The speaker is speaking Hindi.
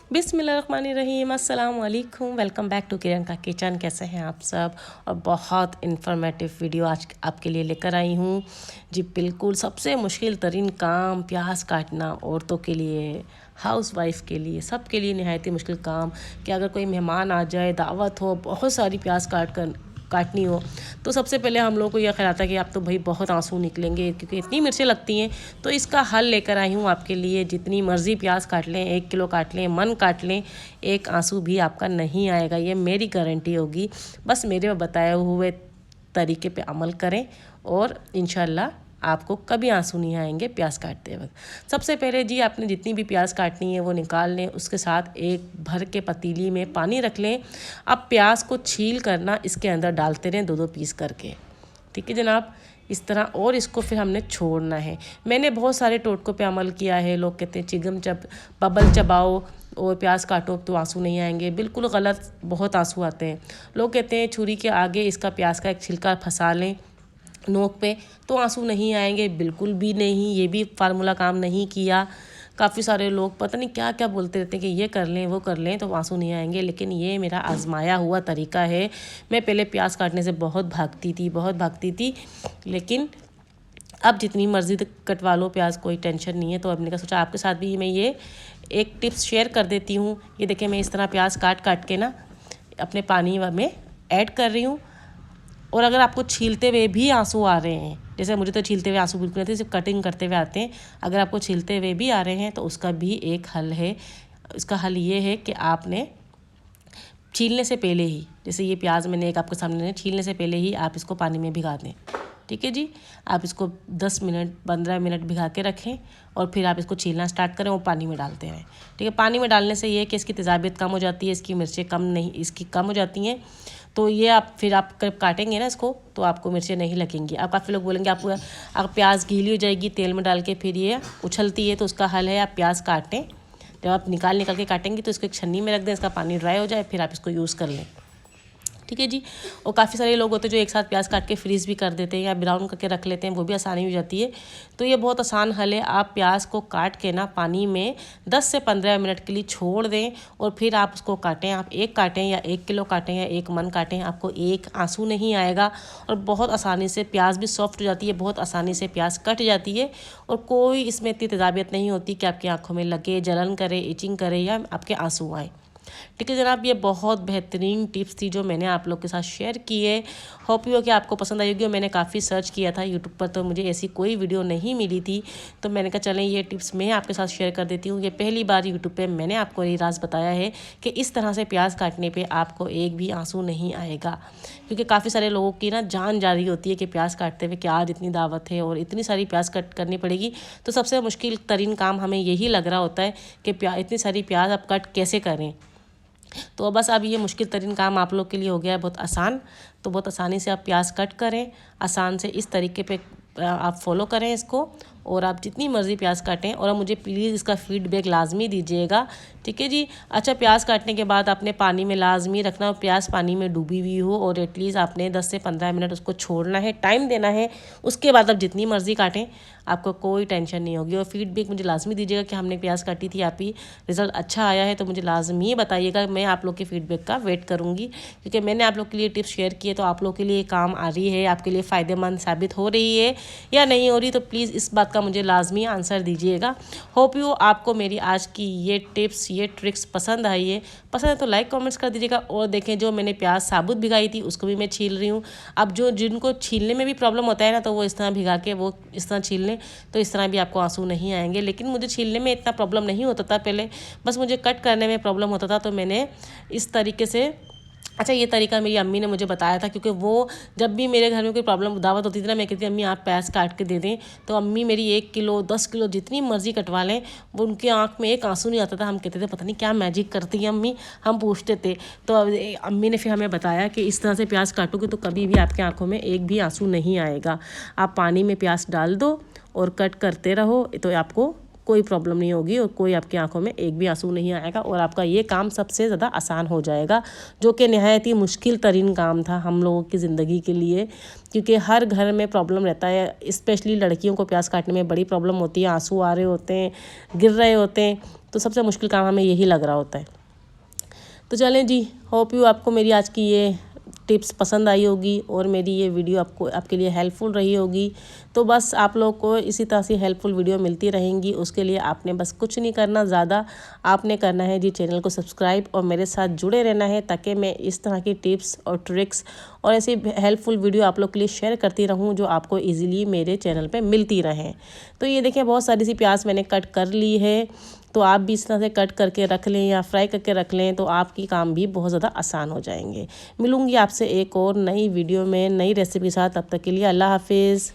बिस्मिल्लाहिर्रहमानिर्रहीम, अस्सलाम वालेकुम। वेलकम बैक टू किरण का किचन। कैसे हैं आप सब? और बहुत इन्फॉर्मेटिव वीडियो आज आपके लिए लेकर आई हूँ जी। बिल्कुल सबसे मुश्किल तरीन काम प्याज काटना औरतों के लिए, हाउसवाइफ के लिए, सब के लिए नहायत ही मुश्किल काम। कि अगर कोई मेहमान आ जाए, दावत हो, बहुत सारी प्याज काटनी हो, तो सबसे पहले हम लोग को यह ख्याल आता है कि आप तो भाई बहुत आंसू निकलेंगे क्योंकि इतनी मिर्चें लगती हैं। तो इसका हल लेकर आई हूँ आपके लिए। जितनी मर्ज़ी प्याज काट लें, 1 किलो काट लें, मन काट लें, एक आंसू भी आपका नहीं आएगा, ये मेरी गारंटी होगी। बस मेरे बताए हुए तरीके पे अमल करें और इंशाल्लाह आपको कभी आंसू नहीं आएंगे प्याज काटते वक्त। सबसे पहले जी आपने जितनी भी प्याज काटनी है वो निकाल लें। उसके साथ एक भर के पतीली में पानी रख लें। अब प्याज को छील करना इसके अंदर डालते रहें, 2-2 पीस करके। ठीक है जनाब, इस तरह। और इसको फिर हमने छोड़ना है। मैंने बहुत सारे टोटकों पे अमल किया है। लोग कहते हैं चिगम बबल चबाओ और प्याज काटो तो आंसू नहीं आएंगे। बिल्कुल गलत, बहुत आंसू आते हैं। लोग कहते हैं छुरी के आगे इसका प्याज का एक छिलका फंसा लें नोक पे तो आंसू नहीं आएंगे। बिल्कुल भी नहीं, ये भी फार्मूला काम नहीं किया। काफ़ी सारे लोग पता नहीं क्या क्या बोलते रहते हैं कि ये कर लें वो कर लें तो आंसू नहीं आएंगे, लेकिन ये मेरा आजमाया हुआ तरीका है। मैं पहले प्याज काटने से बहुत भागती थी, लेकिन अब जितनी मर्ज़ी कटवा लो प्याज, कोई टेंशन नहीं है। तो अब मैंने सोचा आपके साथ भी मैं ये एक टिप्स शेयर कर देती हूँ। ये देखिए, मैं इस तरह प्याज काट के ना अपने पानी में ऐड कर रही हूँ। और अगर आपको छीलते हुए भी आंसू आ रहे हैं, जैसे मुझे तो छीलते हुए आंसू बिल्कुल नहीं आते, सिर्फ कटिंग करते हुए आते हैं। अगर आपको छीलते हुए भी आ रहे हैं तो उसका भी एक हल है। इसका हल ये है कि आपने छीलने से पहले ही, जैसे ये प्याज मैंने एक आपके सामने छीलने से पहले ही आप इसको पानी में भिगा दें। ठीक है जी, आप इसको 10 मिनट 15 मिनट भिगा के रखें और फिर आप इसको छीलना स्टार्ट करें और पानी में डालते रहें। ठीक है, पानी में डालने से ये है कि इसकी तेज़ाबियत कम हो जाती है, इसकी मिर्चें कम हो जाती हैं। तो ये आप काटेंगे ना इसको तो आपको मिर्चें नहीं लगेंगी। आप काफ़ी लोग बोलेंगे आप प्याज गीली हो जाएगी तेल में डाल के, फिर ये उछलती है। तो उसका हल है आप प्याज काटें, जब आप निकाल के काटेंगे तो इसको एक छन्नी में रख दें, इसका पानी ड्राई हो जाए, फिर आप इसको यूज़ कर लें। ठीक है जी। और काफ़ी सारे लोग होते हैं जो एक साथ प्याज काट के फ्रीज़ भी कर देते हैं या ब्राउन करके रख लेते हैं, वो भी आसानी हो जाती है। तो ये बहुत आसान हल है। आप प्याज को काट के ना पानी में 10 से 15 मिनट के लिए छोड़ दें और फिर आप उसको काटें। आप एक काटें या 1 किलो काटें या एक मन काटें, आपको एक आंसू नहीं आएगा। और बहुत आसानी से प्याज भी सॉफ्ट हो जाती है, बहुत आसानी से प्याज कट जाती है। और कोई इसमें इतनी तेज़ाबियत नहीं होती कि आपकी आँखों में लगे, जलन करे, इचिंग करे या आपके आंसू आए। ठीक है जनाब, ये बहुत बेहतरीन टिप्स थी जो मैंने आप लोग के साथ शेयर की है। होप यू कि आपको पसंद आई होगी। मैंने काफ़ी सर्च किया था यूट्यूब पर, तो मुझे ऐसी कोई वीडियो नहीं मिली थी। तो मैंने कहा चलें ये टिप्स मैं आपके साथ शेयर कर देती हूँ। ये पहली बार यूट्यूब पे मैंने आपको ये राज बताया है कि इस तरह से प्याज काटने पे आपको एक भी आंसू नहीं आएगा। क्योंकि काफ़ी सारे लोगों की ना जान जा रही होती है कि प्याज काटते हुए कि आज इतनी दावत है और इतनी सारी प्याज कट करनी पड़ेगी। तो सबसे मुश्किल तरीन काम हमें यही लग रहा होता है कि इतनी सारी प्याज आप कट कैसे करें। तो बस अब ये मुश्किल तरीन काम आप लोग के लिए हो गया है बहुत आसान। तो बहुत आसानी से आप प्याज कट करें, आसान से इस तरीके पे आप फॉलो करें इसको, और आप जितनी मर्ज़ी प्याज काटें। और अब मुझे प्लीज़ इसका फीडबैक लाजमी दीजिएगा। ठीक है जी। अच्छा, प्याज काटने के बाद आपने पानी में लाजमी रखना, प्याज पानी में डूबी हुई हो, और एटलीस्ट आपने 10 से 15 मिनट उसको छोड़ना है, टाइम देना है। उसके बाद आप जितनी मर्ज़ी काटें, आपको कोई टेंशन नहीं होगी। और फीडबैक मुझे लाजमी दीजिएगा कि हमने प्याज काटी थी, आप ही रिज़ल्ट अच्छा आया है तो मुझे लाजमी बताइएगा। मैं आप लोग के फीडबैक का वेट करूँगी, क्योंकि मैंने आप लोग के लिए टिप्स शेयर किए तो आप लोग के लिए काम आ रही है, आपके लिए फ़ायदेमंद साबित हो रही है या नहीं हो रही। तो प्लीज़ इस बात का मुझे लाजमी आंसर दीजिएगा। होप यू आपको मेरी आज की ये टिप्स, ये ट्रिक्स पसंद आई है। पसंद है तो लाइक कमेंट्स कर दीजिएगा। और देखें, जो मैंने प्याज साबुत भिगाई थी उसको भी मैं छील रही हूँ। अब जिनको छीलने में भी प्रॉब्लम होता है ना, तो वो इस तरह भिगा के वो इस तरह छील लें, तो इस तरह भी आपको आंसू नहीं आएंगे। लेकिन मुझे छीलने में इतना प्रॉब्लम नहीं होता था पहले, बस मुझे कट करने में प्रॉब्लम होता था। तो मैंने इस तरीके से, अच्छा ये तरीका मेरी अम्मी ने मुझे बताया था, क्योंकि वो जब भी मेरे घर में कोई प्रॉब्लम दावत होती थी ना, मैं कहती अम्मी आप प्याज काट के दे दें। तो अम्मी मेरी 1 किलो 10 किलो जितनी मर्ज़ी कटवा लें, वो उनकी आँख में एक आंसू नहीं आता था। हम कहते थे पता नहीं क्या मैजिक करती है अम्मी, हम पूछते थे। तो अम्मी ने फिर हमें बताया कि इस तरह से प्याज काटोगे तो कभी भी आपकी आँखों में एक भी आंसू नहीं आएगा। आप पानी में प्याज डाल दो और कट करते रहो, तो आपको कोई प्रॉब्लम नहीं होगी और कोई आपकी आंखों में एक भी आंसू नहीं आएगा और आपका ये काम सबसे ज़्यादा आसान हो जाएगा, जो कि नहायत ही मुश्किल तरीन काम था हम लोगों की ज़िंदगी के लिए, क्योंकि हर घर में प्रॉब्लम रहता है। स्पेशली लड़कियों को प्याज काटने में बड़ी प्रॉब्लम होती है, आंसू आ रहे होते हैं, गिर रहे होते हैं, तो सबसे मुश्किल काम हमें यही लग रहा होता है। तो चलें जी, होप यू आपको मेरी आज की ये टिप्स पसंद आई होगी और मेरी ये वीडियो आपके लिए हेल्पफुल रही होगी। तो बस आप लोग को इसी तरह से हेल्पफुल वीडियो मिलती रहेंगी। उसके लिए आपने बस कुछ नहीं करना ज़्यादा, आपने करना है जी चैनल को सब्सक्राइब और मेरे साथ जुड़े रहना है, ताकि मैं इस तरह की टिप्स और ट्रिक्स और ऐसी हेल्पफुल वीडियो आप लोग के लिए शेयर करती रहूँ, जो आपको ईजिली मेरे चैनल पर मिलती रहें। तो ये देखें, बहुत सारी सी प्याज मैंने कट कर ली है, तो आप भी इस तरह से कट करके रख लें या फ्राई करके रख लें, तो आपकी काम भी बहुत ज़्यादा आसान हो जाएंगे। मिलूंगी आपसे एक और नई वीडियो में नई रेसिपी के साथ, तब तक के लिए अल्लाह हाफिज़।